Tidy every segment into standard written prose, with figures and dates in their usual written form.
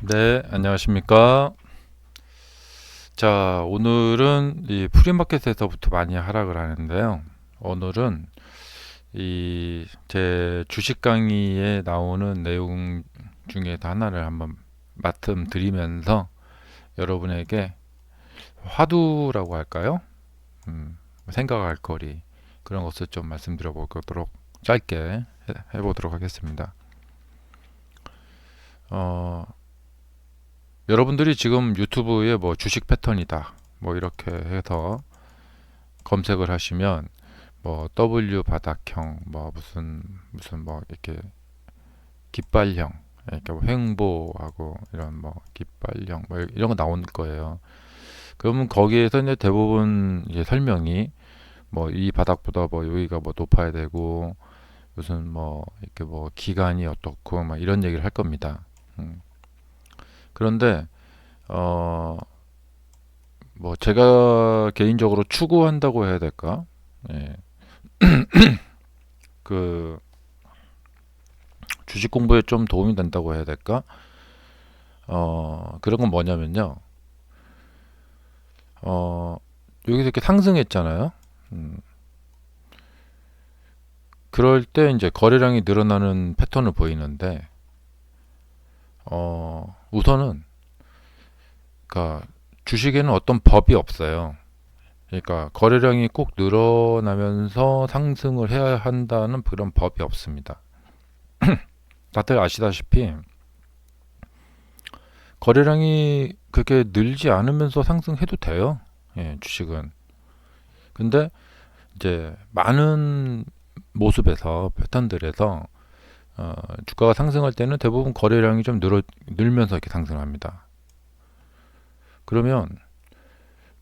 네, 안녕하십니까. 자, 오늘은 이 프리마켓에서부터 많이 하락을 하는데요. 오늘은 이 제 주식 강의에 나오는 내용 중에서 하나를 한번 말씀드리면서 여러분에게 화두라고 할까요? 생각할 거리 그런 것을 좀 말씀드려 보도록 짧게 해보도록 하겠습니다. 어, 여러분들이 지금 유튜브에 뭐 주식 패턴이다 뭐 이렇게 해서 검색을 하시면 뭐 W 바닥형 뭐 무슨 뭐 이렇게 깃발형 그러니까 뭐 횡보하고 이런 뭐 깃발형 뭐 이런 거 나올 거예요. 그러면 거기에서 이제 대부분 이제 설명이 뭐 이 바닥보다 뭐 여기가 뭐 높아야 되고 무슨 뭐 이렇게 뭐 기간이 어떻고 막 이런 얘기를 할 겁니다. 그런데 어 뭐 제가 개인적으로 추구한다고 해야 될까? 예. 그 주식 공부에 좀 도움이 된다고 해야 될까? 그런 건 뭐냐면요. 여기서 이렇게 상승했잖아요. 음, 그럴 때 이제 거래량이 늘어나는 패턴을 보이는데, 우선은, 그러니까 주식에는 어떤 법이 없어요. 그러니까 거래량이 꼭 늘어나면서 상승을 해야 한다는 그런 법이 없습니다. 다들 아시다시피 거래량이 그렇게 늘지 않으면서 상승해도 돼요. 예, 주식은. 근데 이제 많은 모습에서 패턴들에서 주가가 상승할 때는 대부분 거래량이 좀 늘면서 이렇게 상승합니다. 그러면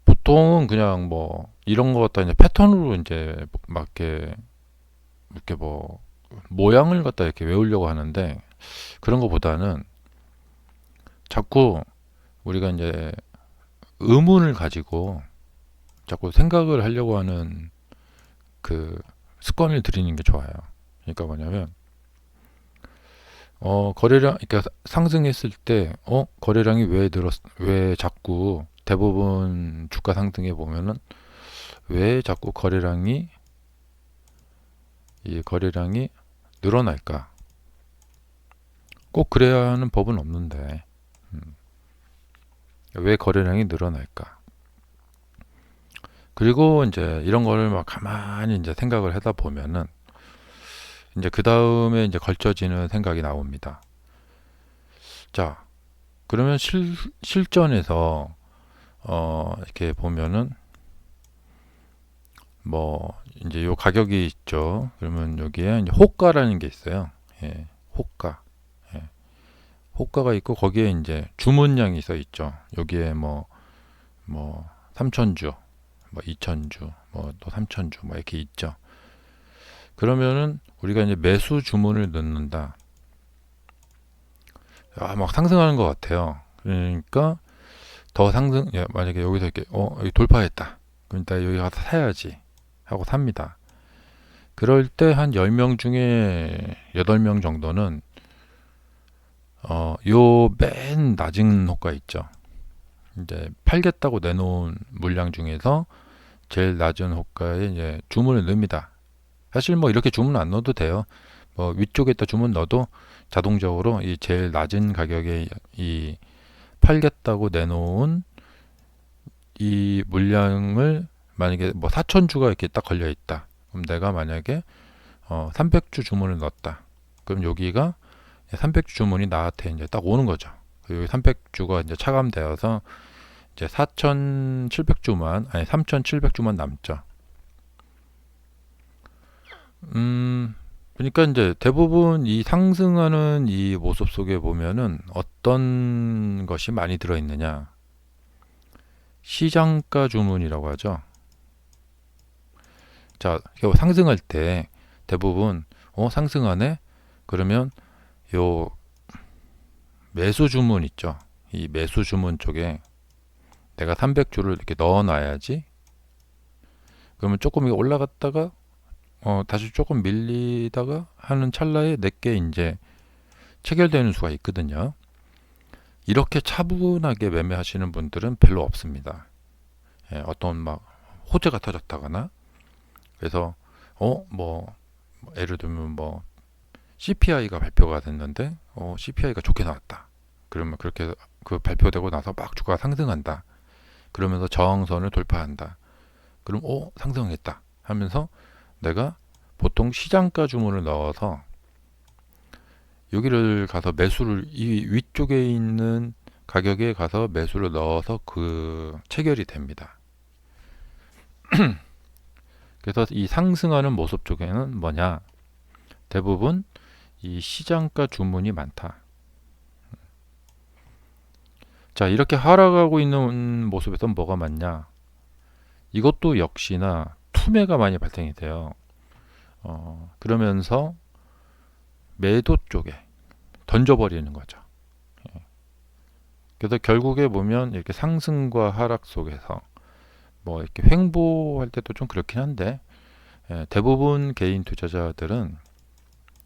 보통은 그냥 뭐 이런 거 갖다 이제 패턴으로 이제 막 이렇게 뭐 모양을 갖다 이렇게 외우려고 하는데 그런 거보다는 자꾸 우리가 이제 의문을 가지고 자꾸 생각을 하려고 하는 그 습관을 들이는 게 좋아요. 그러니까 뭐냐면 거래량, 그러니까 상승했을 때, 거래량이 왜 자꾸 대부분 주가 상승에 보면은 왜 자꾸 이 거래량이 늘어날까? 꼭 그래야 하는 법은 없는데, 음, 왜 거래량이 늘어날까? 그리고 이제 이런 거를 막 가만히 이제 생각을 하다 보면은 이제 그 다음에 이제 걸쳐지는 생각이 나옵니다. 자, 그러면 실전에서 이렇게 보면은 뭐 이제 요 가격이 있죠. 그러면 여기에 이제 호가라는 게 있어요. 예, 호가. 예, 호가가 있고 거기에 이제 주문량이 써 있죠. 여기에 뭐 3천주, 뭐 2천주, 뭐 또 3천주 뭐 이렇게 있죠. 그러면은 우리가 이제 매수 주문을 넣는다. 막 상승하는 것 같아요. 그러니까 더 상승, 만약에 여기서 이렇게 여기 돌파했다. 그럼 일단 여기 가서 사야지 하고 삽니다. 그럴 때 한 10명 중에 8명 정도는 요 맨 낮은 호가 있죠. 이제 팔겠다고 내놓은 물량 중에서 제일 낮은 호가에 이제 주문을 넣습니다. 사실 뭐 이렇게 주문 안 넣어도 돼요. 뭐 위쪽에다 주문 넣어도 자동적으로 이 제일 낮은 가격에 이 팔겠다고 내놓은 이 물량을 만약에 뭐 4천주가 이렇게 딱 걸려 있다. 그럼 내가 만약에 300주 주문을 넣었다. 그럼 여기가 300주 주문이 나한테 이제 딱 오는 거죠. 여기 300주가 이제 차감되어서 이제 4,700주만 아니 3,700주만 남죠. 그러니까 이제 대부분 이 상승하는 이 모습 속에 보면은 어떤 것이 많이 들어 있느냐? 시장가 주문이라고 하죠. 자, 상승할 때 대부분 상승하네? 그러면 요 매수 주문 있죠. 이 매수 주문 쪽에 내가 300주를 이렇게 넣어 놔야지. 그러면 조금 이게 올라갔다가 다시 조금 밀리다가 하는 찰나에 내게 이제 체결되는 수가 있거든요. 이렇게 차분하게 매매하시는 분들은 별로 없습니다. 예, 어떤 막 호재가 터졌다거나 그래서 뭐 예를 들면 뭐 CPI가 발표가 됐는데 CPI가 좋게 나왔다. 그러면 그렇게 그 발표되고 나서 막 주가가 상승한다. 그러면서 저항선을 돌파한다. 그럼 상승했다 하면서 내가 보통 시장가 주문을 넣어서 여기를 가서 매수를 이 위쪽에 있는 가격에 가서 매수를 넣어서 그 체결이 됩니다. 그래서 이 상승하는 모습 쪽에는 뭐냐? 대부분 이 시장가 주문이 많다. 자, 이렇게 하락하고 있는 모습에서 뭐가 많냐? 이것도 역시나 투매가 많이 발생이 돼요. 그러면서 매도 쪽에 던져버리는 거죠. 그래서 결국에 보면 이렇게 상승과 하락 속에서 뭐 이렇게 횡보할 때도 좀 그렇긴 한데 대부분 개인 투자자들은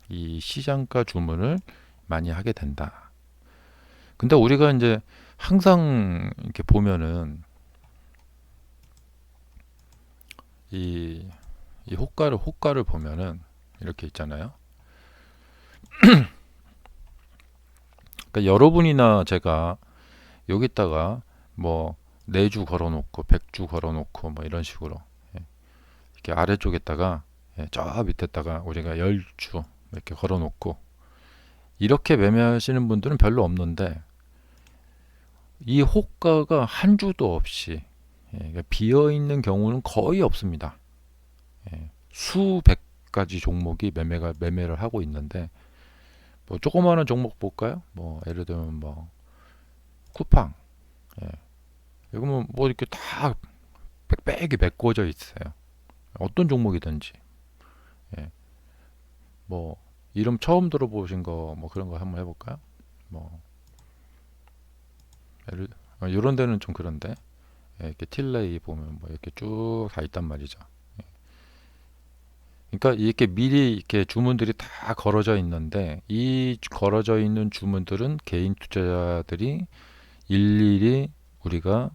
이 시장가 주문을 많이 하게 된다. 근데 우리가 이제 항상 이렇게 보면은 이 호가를 보면은 이렇게 있잖아요. 그러니까 여러분이나 제가 여기다가 뭐 4주 걸어놓고 100주 걸어놓고 뭐 이런 식으로 이렇게 아래쪽에다가 저 밑에다가 우리가 10주 이렇게 걸어놓고 이렇게 매매하시는 분들은 별로 없는데 이 호가가 한 주도 없이 그러니까 비어 있는 경우는 거의 없습니다. 수백 가지 종목이 매매를 하고 있는데 뭐 조그마한 종목 볼까요? 뭐 예를 들면 뭐 쿠팡 이거 뭐 이렇게 다 빽빽이 메꿔져 있어요. 어떤 종목이든지 뭐 이름 처음 들어보신 거 뭐 그런 거 한번 해볼까요? 뭐 이런 데는 좀 그런데 이렇게 틸레이 보면 뭐 이렇게 쭉 다 있단 말이죠. 그러니까 이렇게 미리 이렇게 주문들이 다 걸어져 있는데 이 걸어져 있는 주문들은 개인 투자자들이 일일이 우리가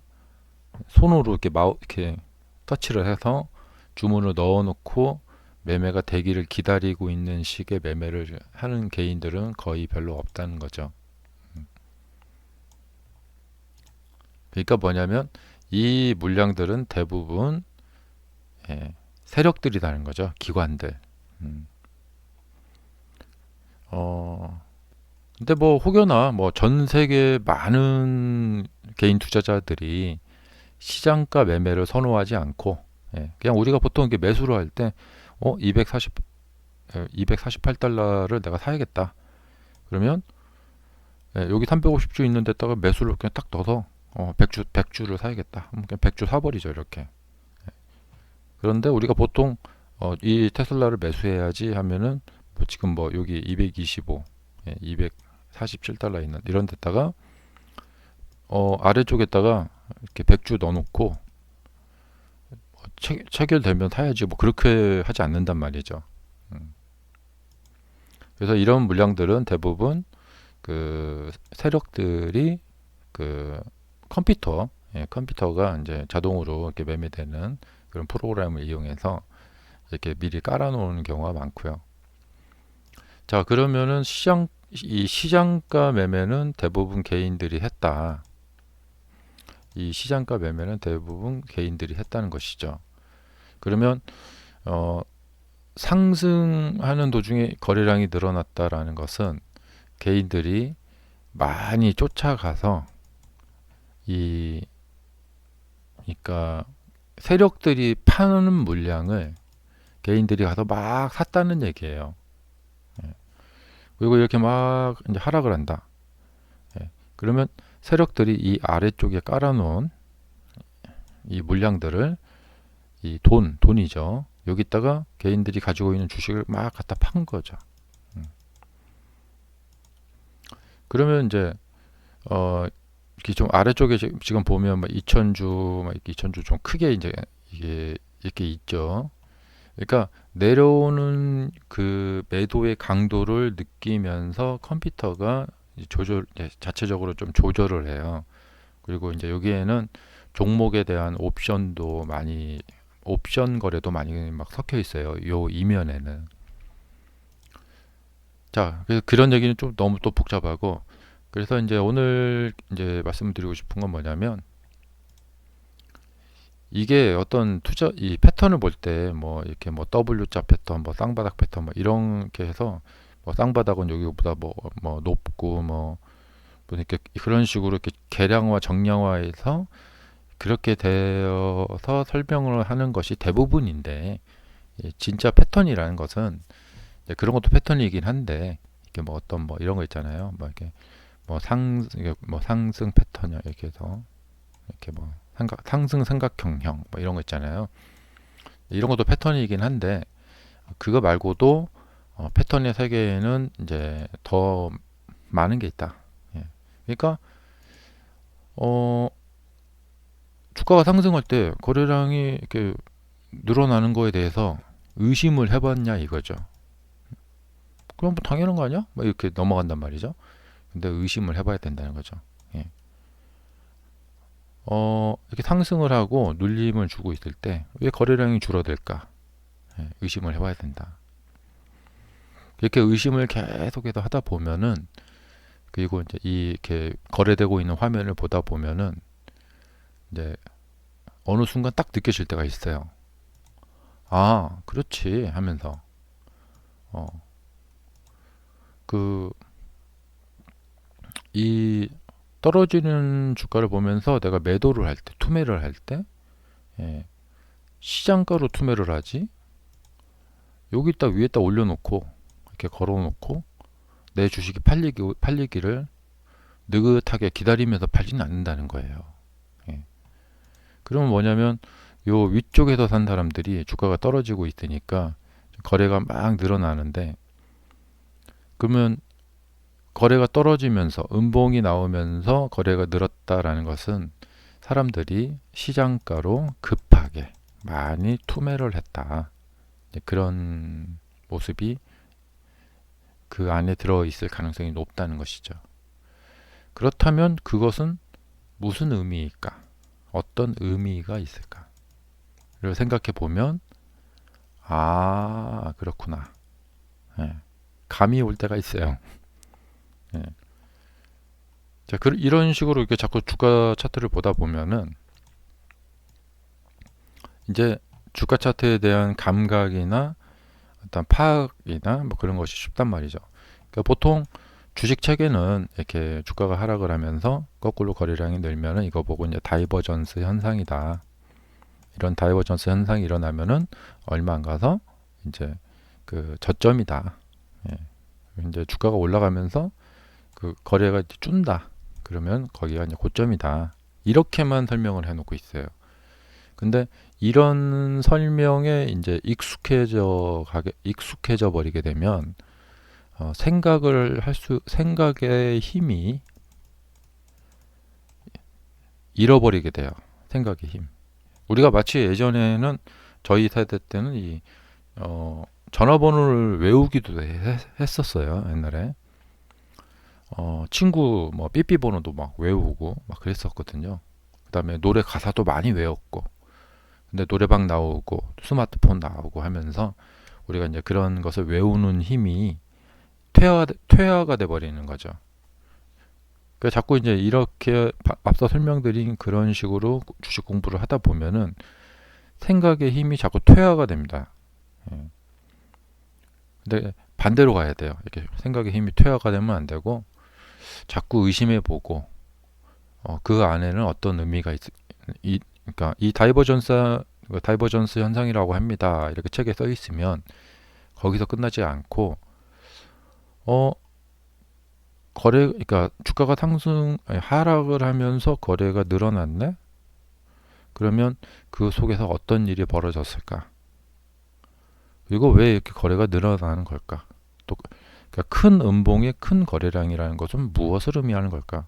손으로 이렇게 터치를 해서 주문을 넣어놓고 매매가 되기를 기다리고 있는 식의 매매를 하는 개인들은 거의 별로 없다는 거죠. 그러니까 뭐냐면 이 물량들은 대부분 세력들이라는 거죠. 기관들. 근데 뭐 혹여나 뭐 전 세계 많은 개인 투자자들이 시장가 매매를 선호하지 않고 그냥 우리가 보통 이게 매수를 할 때 248달러를 내가 사야겠다. 그러면 여기 350주 있는 데다가 매수를 그냥 딱 넣어서 100주를 사야겠다. 그냥 100주 사버리죠. 이렇게. 그런데 우리가 보통 이 테슬라를 매수해야지 하면은 뭐 지금 뭐 여기 225, 247달러 있는 이런 데다가 아래쪽에다가 이렇게 100주 넣어놓고 체결되면 사야지 뭐 그렇게 하지 않는단 말이죠. 그래서 이런 물량들은 대부분 그 세력들이 그 컴퓨터가 이제 자동으로 이렇게 매매되는 그런 프로그램을 이용해서 이렇게 미리 깔아놓는 경우가 많고요. 자, 그러면은 이 시장가 매매는 대부분 개인들이 했다. 이 시장가 매매는 대부분 개인들이 했다는 것이죠. 그러면 상승하는 도중에 거래량이 늘어났다라는 것은 개인들이 많이 쫓아가서 그러니까 세력들이 파는 물량을 개인들이 가서 막 샀다는 얘기예요. 그리고 이렇게 막 이제 하락을 한다. 그러면 세력들이 이 아래쪽에 깔아놓은 이 물량들을 이 돈이죠. 여기다가 개인들이 가지고 있는 주식을 막 갖다 판 거죠. 그러면 이제 이렇게 좀 아래쪽에 지금 보면 2,000주, 2,000주 좀 크게 이제 이게 이렇게 있죠. 그러니까 내려오는 그 매도의 강도를 느끼면서 컴퓨터가 자체적으로 좀 조절을 해요. 그리고 이제 여기에는 종목에 대한 옵션 거래도 많이 막 섞여 있어요. 요 이면에는. 자, 그래서 그런 얘기는 좀 너무 또 복잡하고, 그래서 이제 오늘 이제 말씀드리고 싶은 건 뭐냐면, 이게 어떤 이 패턴을 볼 때 뭐 이렇게 뭐 W자 패턴, 뭐 쌍바닥 패턴, 뭐 이렇게 해서 뭐 쌍바닥은 여기보다 뭐 높고 뭐 이렇게 그런 식으로 이렇게 계량화 정량화해서 그렇게 되어서 설명을 하는 것이 대부분인데, 진짜 패턴이라는 것은 그런 것도 패턴이긴 한데, 이게 뭐 어떤 뭐 이런 거 있잖아요. 뭐 이렇게 뭐 상승 패턴이야 이렇게 해서 이렇게 뭐 상승 삼각형형 뭐 이런 거 있잖아요. 이런 것도 패턴이긴 한데, 그거 말고도 패턴의 세계에는 이제 더 많은 게 있다. 예. 그러니까 주가가 상승할 때 거래량이 이렇게 늘어나는 거에 대해서 의심을 해봤냐 이거죠. 그럼 뭐 당연한 거 아니야? 뭐 이렇게 넘어간단 말이죠. 근데 의심을 해봐야 된다는 거죠. 예. 이렇게 상승을 하고 눌림을 주고 있을 때 왜 거래량이 줄어들까? 예, 의심을 해봐야 된다. 이렇게 의심을 계속해서 하다 보면은, 그리고 이제 이렇게 거래되고 있는 화면을 보다 보면은 이제 어느 순간 딱 느껴질 때가 있어요. 아, 그렇지 하면서 어, 그 이 떨어지는 주가를 보면서 내가 매도를 할 때, 투매를 할 때, 예, 시장가로 투매를 하지. 여기다 위에다 올려놓고 이렇게 걸어놓고 내 주식이 팔리기를 느긋하게 기다리면서 팔지는 않는다는 거예요. 예. 그러면 뭐냐면 요 위쪽에서 산 사람들이 주가가 떨어지고 있으니까 거래가 막 늘어나는데, 그러면 거래가 떨어지면서 음봉이 나오면서 거래가 늘었다라는 것은 사람들이 시장가로 급하게 많이 투매를 했다. 그런 모습이 그 안에 들어있을 가능성이 높다는 것이죠. 그렇다면 그것은 무슨 의미일까? 어떤 의미가 있을까? 를 생각해 보면, 아, 그렇구나. 예, 감이 올 때가 있어요. 예. 자, 이런 식으로 이렇게 자꾸 주가 차트를 보다 보면은 이제 주가 차트에 대한 감각이나 어떤 파악이나 뭐 그런 것이 쉽단 말이죠. 그러니까 보통 주식 체계는 이렇게 주가가 하락을 하면서 거꾸로 거래량이 늘면은 이거 보고 이제 다이버전스 현상이다. 이런 다이버전스 현상이 일어나면은 얼마 안 가서 이제 그 저점이다. 예. 이제 주가가 올라가면서 그 거래가 이제 준다. 그러면 거기가 이제 고점이다. 이렇게만 설명을 해놓고 있어요. 근데 이런 설명에 이제 익숙해져 버리게 되면 생각의 힘이 잃어버리게 돼요. 생각의 힘. 우리가 마치 예전에는 저희 세대 때는 전화번호를 외우기도 했었어요. 옛날에 친구 뭐 삐삐 번호도 막 외우고 막 그랬었거든요. 그다음에 노래 가사도 많이 외웠고, 근데 노래방 나오고 스마트폰 나오고 하면서 우리가 이제 그런 것을 외우는 힘이 퇴화가 돼 버리는 거죠. 그러니까 자꾸 이제 이렇게 앞서 설명드린 그런 식으로 주식 공부를 하다 보면은 생각의 힘이 자꾸 퇴화가 됩니다. 예. 근데 반대로 가야 돼요. 이렇게 생각의 힘이 퇴화가 되면 안 되고 자꾸 의심해 보고 그 안에는 어떤 의미가 그러니까 이 다이버전스 현상이라고 합니다. 이렇게 책에 써 있으면 거기서 끝나지 않고 그러니까 주가가 하락을 하면서 거래가 늘어났네? 그러면 그 속에서 어떤 일이 벌어졌을까? 그리고 왜 이렇게 거래가 늘어나는 걸까? 또 그러니까 큰 음봉의 큰 거래량이라는 것은 무엇을 의미하는 걸까?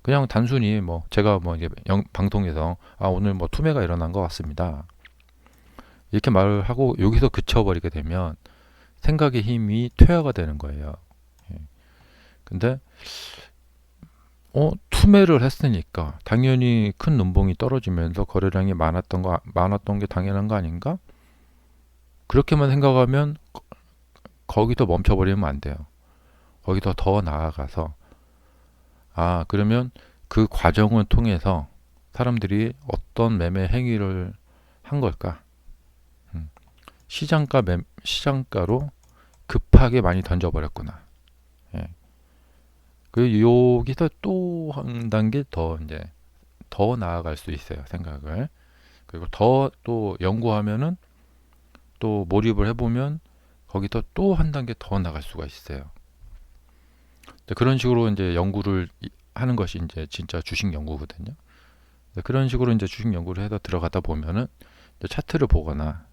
그냥 단순히 뭐 제가 뭐 이게 방송에서 오늘 뭐 투매가 일어난 것 같습니다. 이렇게 말을 하고 여기서 그쳐버리게 되면 생각의 힘이 퇴화가 되는 거예요. 예. 근데 투매를 했으니까 당연히 큰 눈봉이 떨어지면서 거래량이 많았던 게 당연한 거 아닌가? 그렇게만 생각하면 거기서 멈춰버리면 안 돼요. 거기서 더 나아가서 그러면 그 과정을 통해서 사람들이 어떤 매매 행위를 한 걸까? 시장가로 급하게 많이 던져버렸구나. 예. 여기서 또 한 단계 더 나아갈 수 있어요, 생각을. 그리고 더 또 연구하면은 또 몰입을 해보면 거기서 또 한 단계 더 나갈 수가 있어요. 그런 식으로 이제 연구를 하는 것이 이제 진짜 주식 연구거든요. 그런 식으로 이제 주식 연구를 해서 들어가다 보면은 차트를 보거나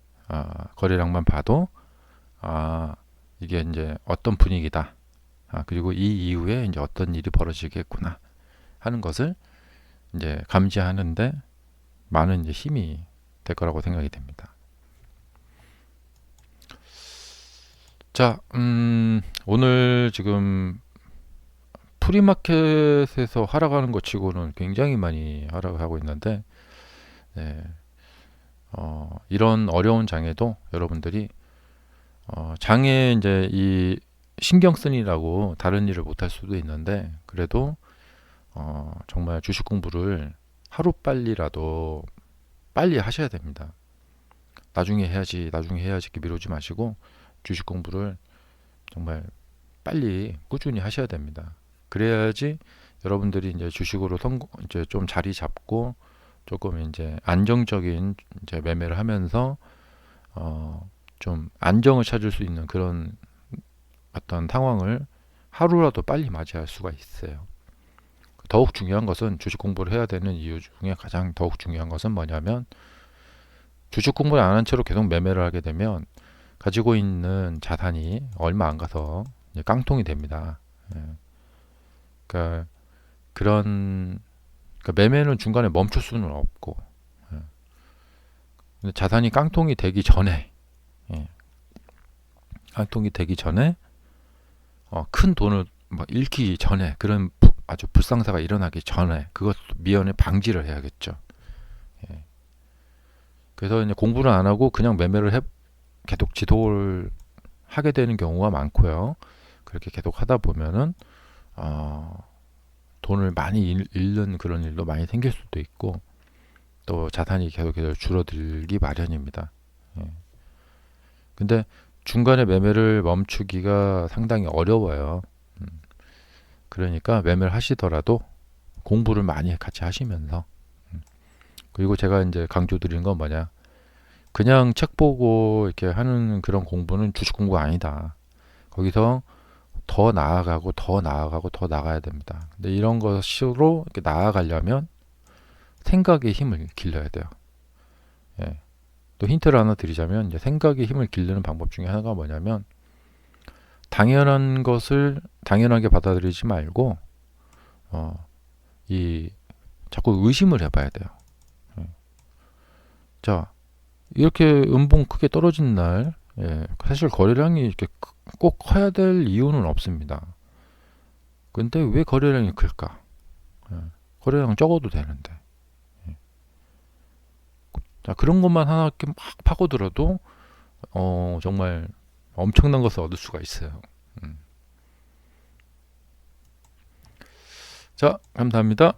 거래량만 봐도 이게 이제 어떤 분위기다. 그리고 이 이후에 이제 어떤 일이 벌어지겠구나 하는 것을 이제 감지하는데 많은 이제 힘이 될 거라고 생각이 됩니다. 자, 오늘 지금 프리마켓에서 하락하는 것 치고는 굉장히 많이 하락을 하고 있는데, 네, 이런 어려운 장에도 여러분들이 장에 이제 이 신경 쓰느라고 다른 일을 못할 수도 있는데, 그래도 정말 주식 공부를 하루 빨리 하셔야 됩니다. 나중에 해야지 이렇게 미루지 마시고 주식 공부를 정말 빨리 꾸준히 하셔야 됩니다. 그래야지 여러분들이 이제 주식으로 이제 좀 자리 잡고 조금 이제 안정적인 이제 매매를 하면서 좀 안정을 찾을 수 있는 그런 어떤 상황을 하루라도 빨리 맞이할 수가 있어요. 더욱 중요한 것은 주식 공부를 해야 되는 이유 중에 가장 더욱 중요한 것은 뭐냐면 주식 공부를 안 한 채로 계속 매매를 하게 되면 가지고 있는 자산이 얼마 안 가서 이제 깡통이 됩니다. 예. 그러니까 매매는 중간에 멈출 수는 없고, 예. 근데 자산이 깡통이 되기 전에, 예. 깡통이 되기 전에 큰 돈을 막 잃기 전에 그런 아주 불상사가 일어나기 전에 그것 미연에 방지를 해야겠죠. 예. 그래서 이제 공부를 안 하고 그냥 계속 지도를 하게 되는 경우가 많고요. 그렇게 계속 하다 보면은 돈을 많이 잃는 그런 일도 많이 생길 수도 있고 또 자산이 계속해서 줄어들기 마련입니다. 예. 근데 중간에 매매를 멈추기가 상당히 어려워요. 그러니까 매매를 하시더라도 공부를 많이 같이 하시면서 그리고 제가 이제 강조드리는 건 뭐냐, 그냥 책 보고 이렇게 하는 그런 공부는 주식 공부가 아니다. 거기서 더 나아가고 더 나가야 됩니다. 근데 이런 것으로 이렇게 나아가려면 생각의 힘을 길러야 돼요. 예. 또 힌트를 하나 드리자면 이제 생각의 힘을 기르는 방법 중에 하나가 뭐냐면 당연한 것을 당연하게 받아들이지 말고 자꾸 의심을 해봐야 돼요. 예. 자, 이렇게 음봉 크게 떨어진 날, 사실 거래량이 이렇게 꼭 커야 될 이유는 없습니다. 근데 왜 거래량이 클까? 거래량 적어도 되는데. 자, 그런 것만 하나 이렇게 막 파고들어도 정말 엄청난 것을 얻을 수가 있어요. 자, 감사합니다.